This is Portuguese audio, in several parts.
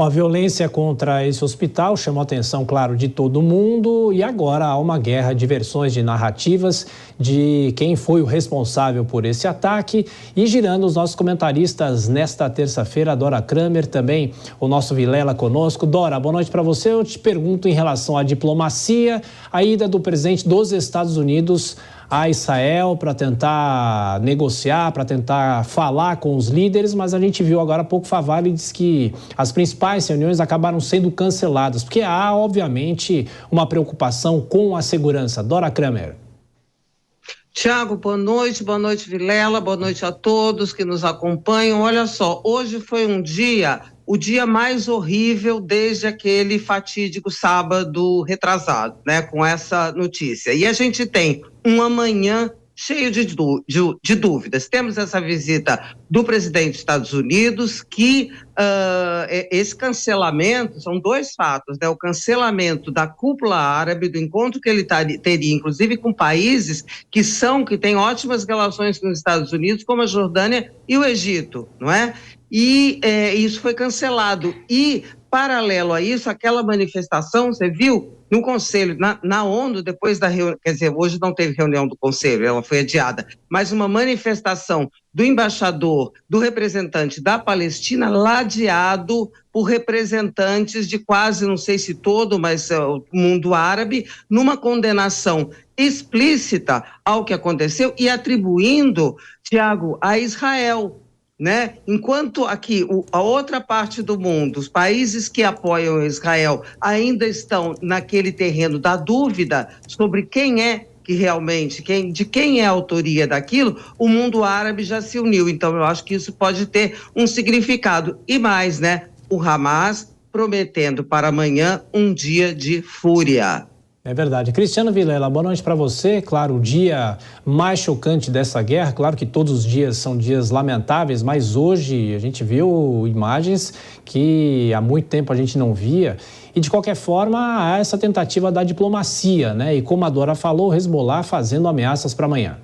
Bom, a violência contra esse hospital chamou a atenção, claro, de todo mundo e agora há uma guerra de versões de narrativas de quem foi o responsável por esse ataque e girando os nossos comentaristas nesta terça-feira, a Dora Kramer, também o nosso Vilela conosco. Dora, boa noite para você. Eu te pergunto em relação à diplomacia, a ida do presidente dos Estados Unidos a Israel para tentar negociar, para tentar falar com os líderes, mas a gente viu agora há pouco Favalli diz que as principais reuniões acabaram sendo canceladas, porque há, obviamente, uma preocupação com a segurança. Dora Kramer. Tiago, boa noite Vilela, boa noite a todos que nos acompanham. Olha só, hoje foi o dia mais horrível desde aquele fatídico sábado retrasado, né, com essa notícia. E a gente tem um amanhã cheio de dúvidas. Temos essa visita do presidente dos Estados Unidos, que esse cancelamento, são dois fatos, né? O cancelamento da cúpula árabe, do encontro que ele teria, inclusive com países que têm ótimas relações com os Estados Unidos, como a Jordânia e o Egito, não é? E isso foi cancelado. E, paralelo a isso, aquela manifestação, você viu, no Conselho, na ONU, depois da reunião, quer dizer, hoje não teve reunião do Conselho, ela foi adiada, mas uma manifestação do embaixador, do representante da Palestina, ladeado por representantes de quase, não sei se todo, mas o mundo árabe, numa condenação explícita ao que aconteceu e atribuindo, Tiago, a Israel, né? Enquanto aqui a outra parte do mundo, os países que apoiam Israel ainda estão naquele terreno da dúvida sobre quem é que realmente, de quem é a autoria daquilo, o mundo árabe já se uniu. Então eu acho que isso pode ter um significado. E mais, né? O Hamas prometendo para amanhã um dia de fúria. É verdade. Cristiano Vilela, boa noite para você. Claro, o dia mais chocante dessa guerra, claro que todos os dias são dias lamentáveis, mas hoje a gente viu imagens que há muito tempo a gente não via. E de qualquer forma, há essa tentativa da diplomacia, né? E como a Dora falou, o Hezbollah fazendo ameaças para amanhã.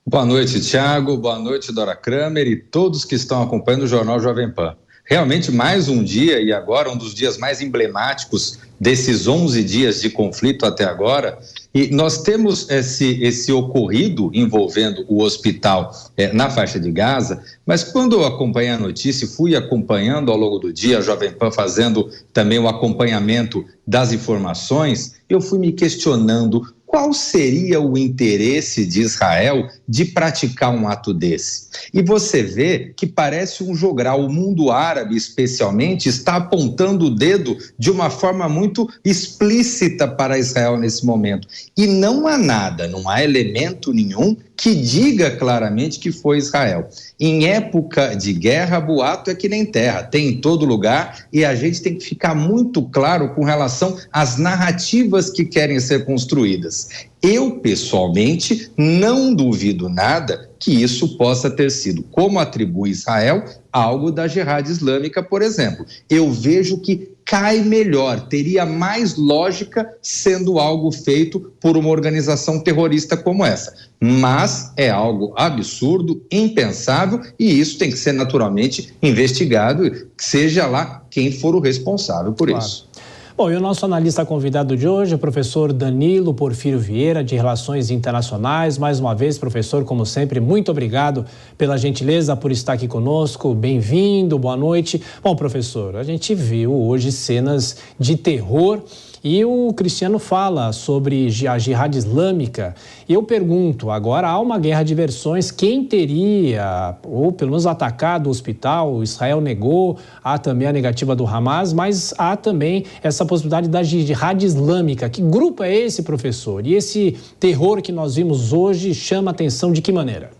Boa noite, Tiago. Boa noite, Dora Kramer e todos que estão acompanhando o Jornal Jovem Pan. Realmente mais um dia, e agora um dos dias mais emblemáticos desses 11 dias de conflito até agora, e nós temos esse ocorrido envolvendo o hospital na faixa de Gaza, mas quando eu acompanhei a notícia, fui acompanhando ao longo do dia, a Jovem Pan fazendo também o acompanhamento das informações, eu fui me questionando qual seria o interesse de Israel de praticar um ato desse? E você vê que parece um jogral. O mundo árabe, especialmente, está apontando o dedo de uma forma muito explícita para Israel nesse momento. E não há nada, não há elemento nenhum que diga claramente que foi Israel. Em época de guerra, boato é que nem terra, tem em todo lugar e a gente tem que ficar muito claro com relação às narrativas que querem ser construídas. Eu, pessoalmente, não duvido nada que isso possa ter sido, como atribui Israel, algo da Jihad Islâmica, por exemplo. Eu vejo que cai melhor, teria mais lógica sendo algo feito por uma organização terrorista como essa. Mas é algo absurdo, impensável, e isso tem que ser naturalmente investigado, seja lá quem for o responsável por isso. Bom, e o nosso analista convidado de hoje é o professor Danilo Porfírio Vieira, de Relações Internacionais. Mais uma vez, professor, como sempre, muito obrigado pela gentileza por estar aqui conosco. Bem-vindo, boa noite. Bom, professor, a gente viu hoje cenas de terror e o Cristiano fala sobre a Jihad Islâmica. E eu pergunto, agora há uma guerra de versões, quem teria, ou pelo menos atacado o hospital? Israel negou, há também a negativa do Hamas, mas há também essa possibilidade da Jihad Islâmica. Que grupo é esse, professor? E esse terror que nós vimos hoje chama atenção de que maneira?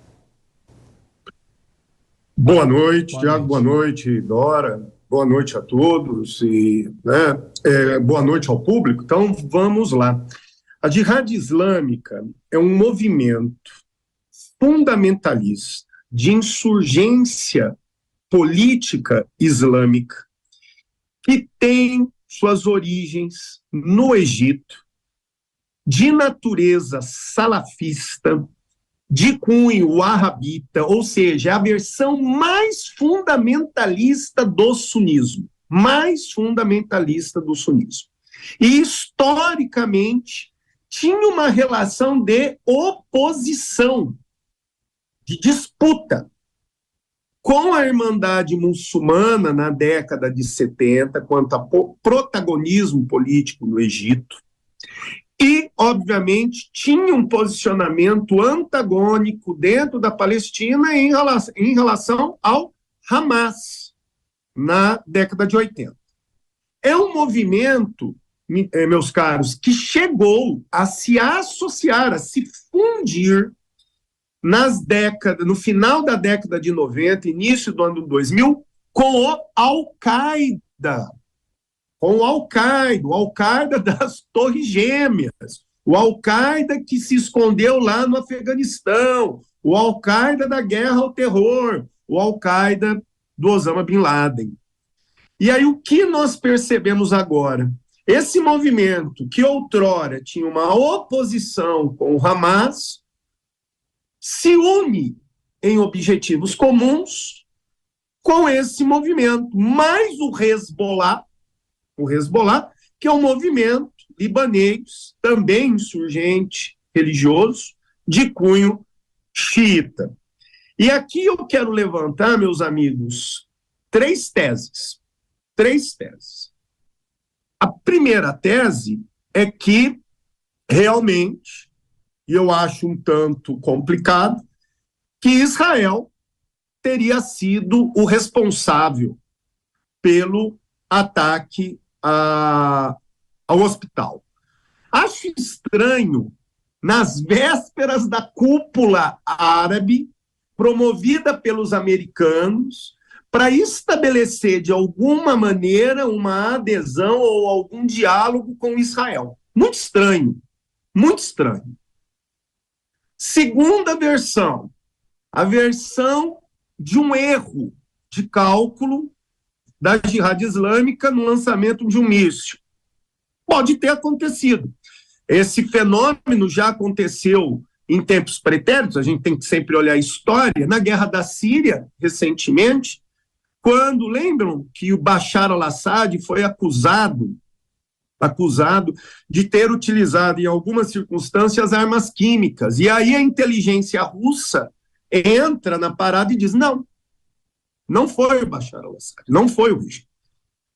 Boa noite, Tiago, boa noite, Dora. Boa noite a todos e boa noite ao público. Então, vamos lá. A Jihad Islâmica é um movimento fundamentalista de insurgência política islâmica que tem suas origens no Egito, de natureza salafista, de cunho wahhabita, ou seja, a versão mais fundamentalista do sunismo, mais fundamentalista do sunismo. E, historicamente, tinha uma relação de oposição, de disputa com a Irmandade Muçulmana na década de 70, quanto a protagonismo político no Egito, e, obviamente, tinha um posicionamento antagônico dentro da Palestina em relação ao Hamas, na década de 80. É um movimento, meus caros, que chegou a se associar, a se fundir no final da década de 90, início do ano 2000, com o Al-Qaeda. Com o Al-Qaeda das Torres Gêmeas, o Al-Qaeda que se escondeu lá no Afeganistão, o Al-Qaeda da guerra ao terror, o Al-Qaeda do Osama Bin Laden. E aí o que nós percebemos agora? Esse movimento que outrora tinha uma oposição com o Hamas, se une em objetivos comuns com esse movimento, mais o Hezbollah, que é um movimento libanês, também insurgente religioso, de cunho xiita. E aqui eu quero levantar, meus amigos, três teses. A primeira tese é que, realmente, e eu acho um tanto complicado, que Israel teria sido o responsável pelo ataque ao hospital. Acho estranho, nas vésperas da cúpula árabe, promovida pelos americanos, para estabelecer, de alguma maneira, uma adesão ou algum diálogo com Israel. Muito estranho, muito estranho. Segunda versão, a versão de um erro de cálculo da Jihad Islâmica no lançamento de um míssil. Pode ter acontecido. Esse fenômeno já aconteceu em tempos pretéritos, a gente tem que sempre olhar a história, na guerra da Síria, recentemente, quando, lembram que o Bashar al-Assad foi acusado de ter utilizado em algumas circunstâncias armas químicas. E aí a inteligência russa entra na parada e diz, não foi o Bashar al-Assad, não foi o regime.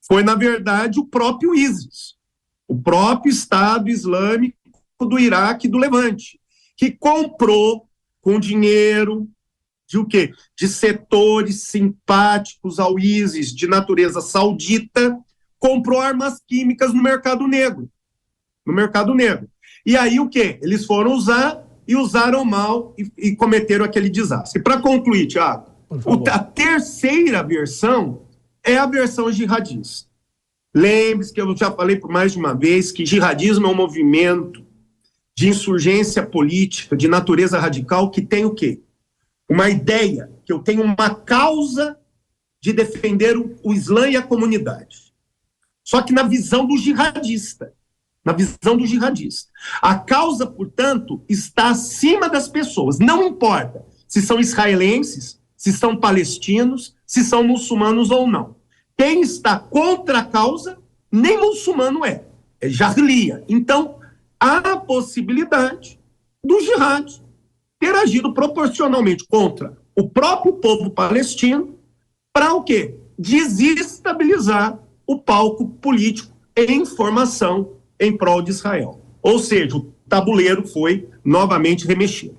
Foi, na verdade, o próprio ISIS, o próprio Estado Islâmico do Iraque e do Levante, que comprou com dinheiro de o quê? De setores simpáticos ao ISIS, de natureza saudita, comprou armas químicas no mercado negro. E aí o quê? Eles foram usar e usaram mal e cometeram aquele desastre. Para concluir, Tiago, a terceira versão é a versão jihadista. Lembre-se que eu já falei por mais de uma vez que jihadismo é um movimento de insurgência política, de natureza radical, que tem o quê? Uma ideia, que eu tenho uma causa de defender o Islã e a comunidade. Só que na visão do jihadista. A causa, portanto, está acima das pessoas. Não importa se são israelenses, se são palestinos, se são muçulmanos ou não. Quem está contra a causa, nem muçulmano é jahiliya. Então, há a possibilidade do jihad ter agido proporcionalmente contra o próprio povo palestino para o quê? Desestabilizar o palco político em formação em prol de Israel. Ou seja, o tabuleiro foi novamente remexido.